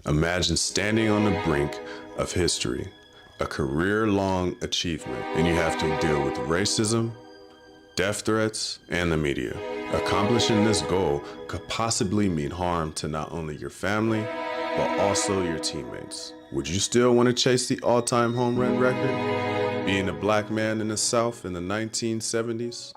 Imagine standing on the brink of history, a career-long achievement, and you have to deal with racism, death threats, and the media. Accomplishing this goal could possibly mean harm to not only your family, but also your teammates. Would you still want to chase the all-time home run record? Being a black man in the South in the 1970s?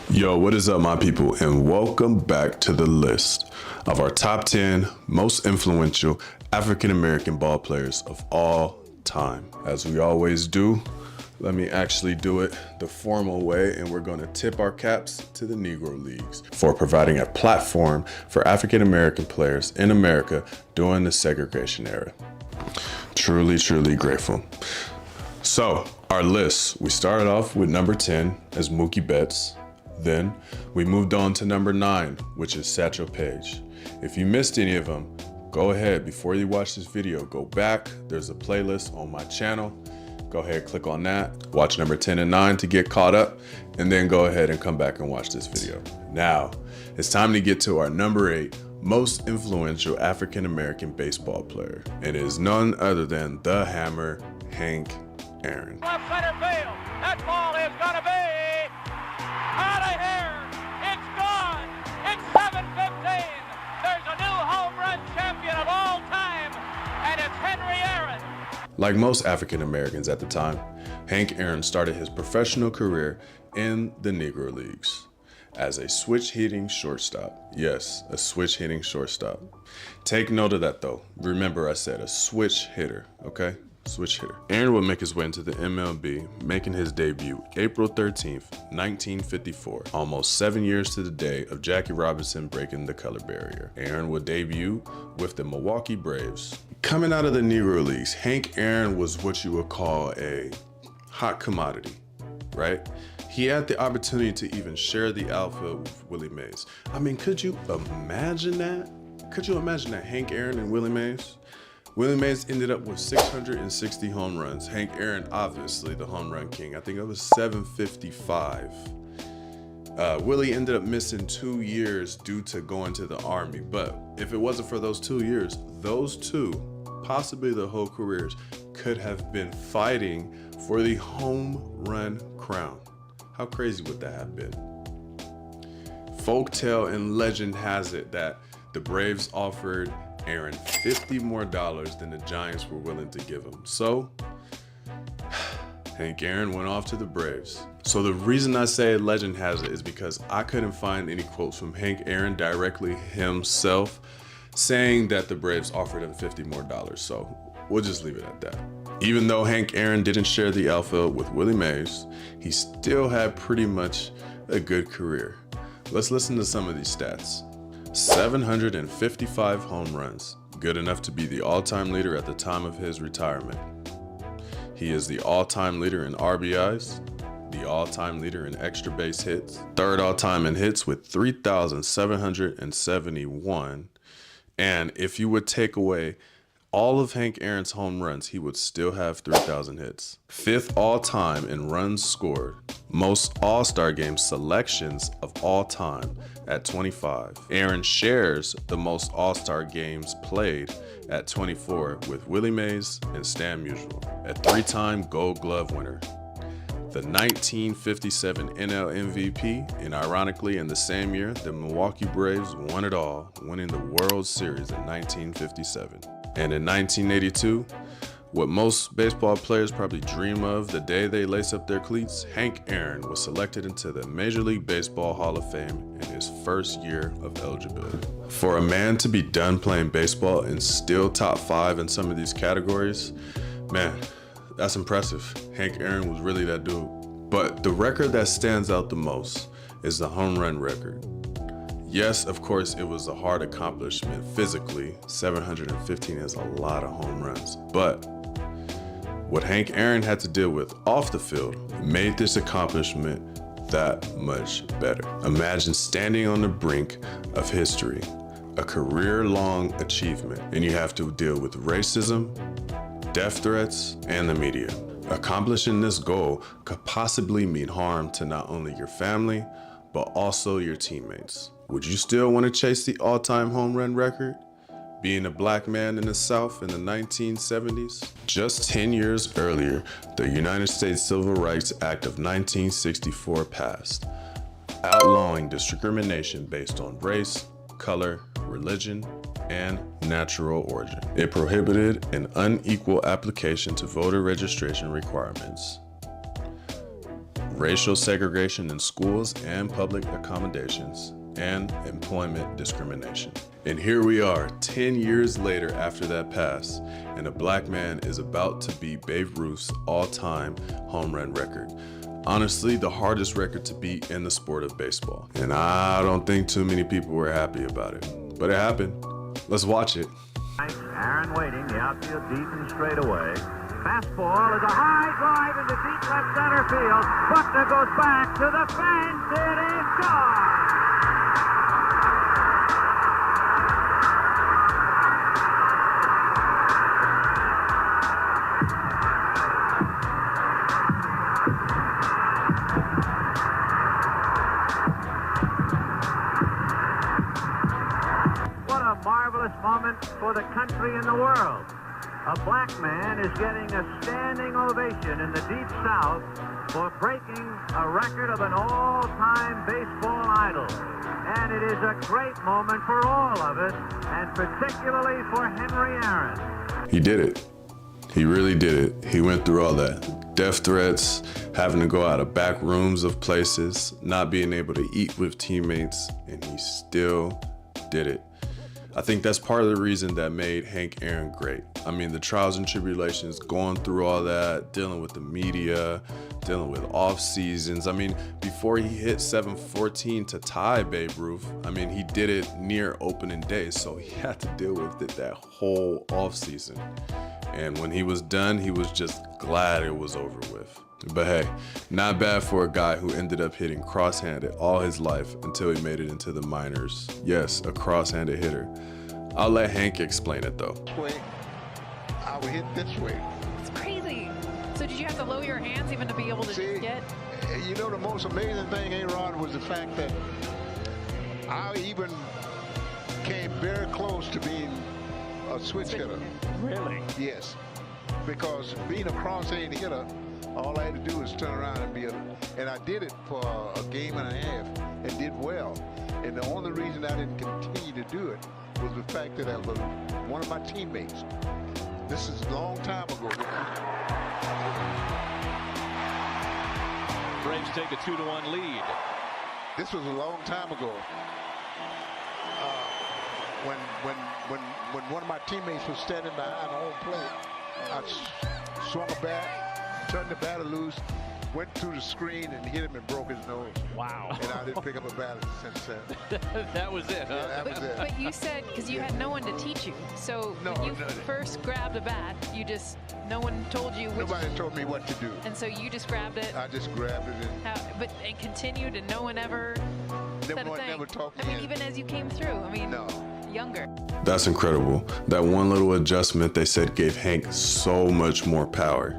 Yo, what is up, my people, and welcome back to the list of our top 10 most influential African-American ball players of all time. As we always do, let me actually do it the formal way, and we're going to tip our caps to the Negro Leagues for providing a platform for African-American players in America during the segregation era. Truly, truly grateful. So, our list, we started off with number 10 as Mookie Betts. Then we moved on to number 9, which is Satchel Paige. If you missed any of them, go ahead, before you watch this video, go back. There's a playlist on my channel. Go ahead, click on that. Watch number 10 and 9 to get caught up, and then go ahead and come back and watch this video. Now, it's time to get to our number 8 most influential African-American baseball player. It is none other than the Hammer, Hank Aaron. Left center field. That ball is gonna be out of here. It's gone. It's 7:15. There's a new home run champion of all time, and it's Henry Aaron. Like most African Americans at the time, Hank Aaron started his professional career in the Negro Leagues as a switch-hitting shortstop. Yes, a switch-hitting shortstop. Take note of that though. Remember, I said a switch hitter, okay? Switch hitter. Aaron would make his way into the MLB, making his debut April 13th, 1954, almost 7 years to the day of Jackie Robinson breaking the color barrier. Aaron would debut with the Milwaukee Braves. Coming out of the Negro Leagues, Hank Aaron was what you would call a hot commodity, right? He had the opportunity to even share the outfield with Willie Mays. I mean, could you imagine that? Could you imagine that, Hank Aaron and Willie Mays? Willie Mays ended up with 660 home runs. Hank Aaron, obviously the home run king. I think it was 755. Willie ended up missing 2 years due to going to the Army. But if it wasn't for those 2 years, those two, possibly the whole careers, could have been fighting for the home run crown. How crazy would that have been? Folktale and legend has it that the Braves offered Aaron $50 more than the Giants were willing to give him. So, Hank Aaron went off to the Braves. So the reason I say legend has it is because I couldn't find any quotes from Hank Aaron directly himself saying that the Braves offered him $50 more. So we'll just leave it at that. Even though Hank Aaron didn't share the outfield with Willie Mays, he still had pretty much a good career. Let's listen to some of these stats. 755 home runs, good enough to be the all-time leader at the time of his retirement. He is the all-time leader in RBIs, the all-time leader in extra base hits, third all-time in hits with 3,771. And if you would take away all of Hank Aaron's home runs, he would still have 3,000 hits. Fifth all-time in runs scored, most All-Star Game selections of all time at 25. Aaron shares the most All-Star games played at 24 with Willie Mays and Stan Musial, a 3-time Gold Glove winner, the 1957 NL MVP, and ironically in the same year, the Milwaukee Braves won it all, winning the World Series in 1957. And in 1982, what most baseball players probably dream of the day they lace up their cleats, Hank Aaron was selected into the Major League Baseball Hall of Fame in his first year of eligibility. For a man to be done playing baseball and still top 5 in some of these categories, man, that's impressive. Hank Aaron was really that dude. But the record that stands out the most is the home run record. Yes, of course, it was a hard accomplishment physically. 715 is a lot of home runs. But what Hank Aaron had to deal with off the field made this accomplishment that much better. Imagine standing on the brink of history, a career-long achievement, and you have to deal with racism, death threats, and the media. Accomplishing this goal could possibly mean harm to not only your family, but also your teammates. Would you still want to chase the all-time home run record? Being a black man in the South in the 1970s? Just 10 years earlier, the United States Civil Rights Act of 1964 passed, outlawing discrimination based on race, color, religion, and natural origin. It prohibited an unequal application to voter registration requirements, racial segregation in schools and public accommodations, and employment discrimination. And here we are, 10 years later after that pass, and a black man is about to beat Babe Ruth's all-time home run record. Honestly, the hardest record to beat in the sport of baseball. And I don't think too many people were happy about it, but it happened. Let's watch it. Aaron waiting, the outfield deep and straight away. Fastball is a high drive into deep left center field. Buckner goes back to the fence. It is gone. Marvelous moment for the country and the world. A black man is getting a standing ovation in the Deep South for breaking a record of an all-time baseball idol. And it is a great moment for all of us, and particularly for Henry Aaron. He did it. He really did it. He went through all that. Death threats, having to go out of back rooms of places, not being able to eat with teammates, and he still did it. I think that's part of the reason that made Hank Aaron great. I mean, the trials and tribulations, going through all that, dealing with the media, dealing with off seasons. I mean, before he hit 714 to tie Babe Ruth, I mean, he did it near opening day, so he had to deal with it that whole off season. And when he was done, he was just glad it was over with. But hey, not bad for a guy who ended up hitting cross-handed all his life until he made it into the minors. Yes, a cross-handed hitter. I'll let Hank explain it though. This way, I would hit this way. It's crazy. So did you have to lower your hands even to be able to get? You know, the most amazing thing, A-Rod, was the fact that I even came very close to being a switch hitter. Really? Yes, because being a cross-handed hitter, all I had to do was turn around and be and I did it for a game and a half and did well. And the only reason I didn't continue to do it was the fact that I was one of my teammates. This is a long time ago. Braves take a 2-1 lead. This was a long time ago. When one of my teammates was standing behind the home plate, I swung a bat, turned the batter loose, went through the screen and hit him and broke his nose. Wow. And I didn't pick up a bat since then. That was it, huh? Yeah, that was it. But you said, because you had no one to teach you. So when you first grabbed a bat, no one told you which. Nobody told me what to do. And so you just grabbed it. I just grabbed it and continued, and no one ever said a thing. Never taught me. I mean, even as you came through. I mean, no. Younger. That's incredible. That one little adjustment they said gave Hank so much more power.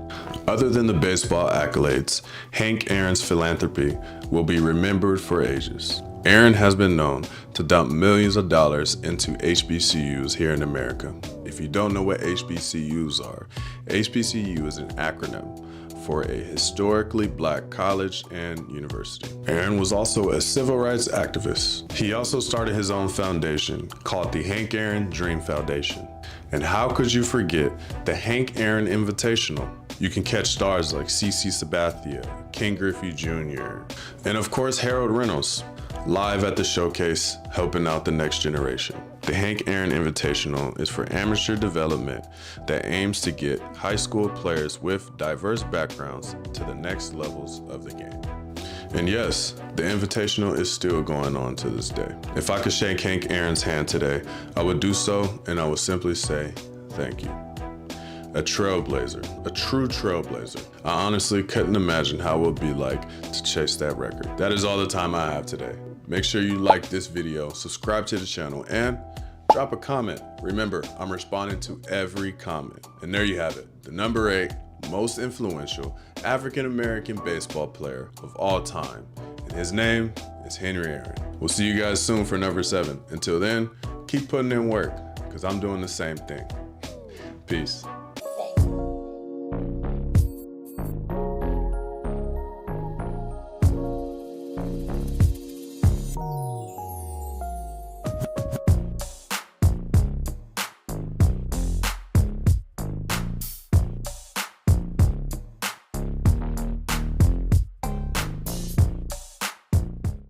Other than the baseball accolades, Hank Aaron's philanthropy will be remembered for ages. Aaron has been known to dump millions of dollars into HBCUs here in America. If you don't know what HBCUs are, HBCU is an acronym for a historically black college and university. Aaron was also a civil rights activist. He also started his own foundation called the Hank Aaron Dream Foundation. And how could you forget the Hank Aaron Invitational? You can catch stars like CeCe Sabathia, Ken Griffey Jr., and of course Harold Reynolds, live at the showcase helping out the next generation. The Hank Aaron Invitational is for amateur development that aims to get high school players with diverse backgrounds to the next levels of the game. And yes, the Invitational is still going on to this day. If I could shake Hank Aaron's hand today, I would do so, and I would simply say, thank you. A trailblazer, a true trailblazer. I honestly couldn't imagine how it would be like to chase that record. That is all the time I have today. Make sure you like this video, subscribe to the channel, and drop a comment. Remember, I'm responding to every comment. And there you have it, the number 8 most influential African-American baseball player of all time. And his name is Henry Aaron. We'll see you guys soon for number 7. Until then, keep putting in work, because I'm doing the same thing. Peace.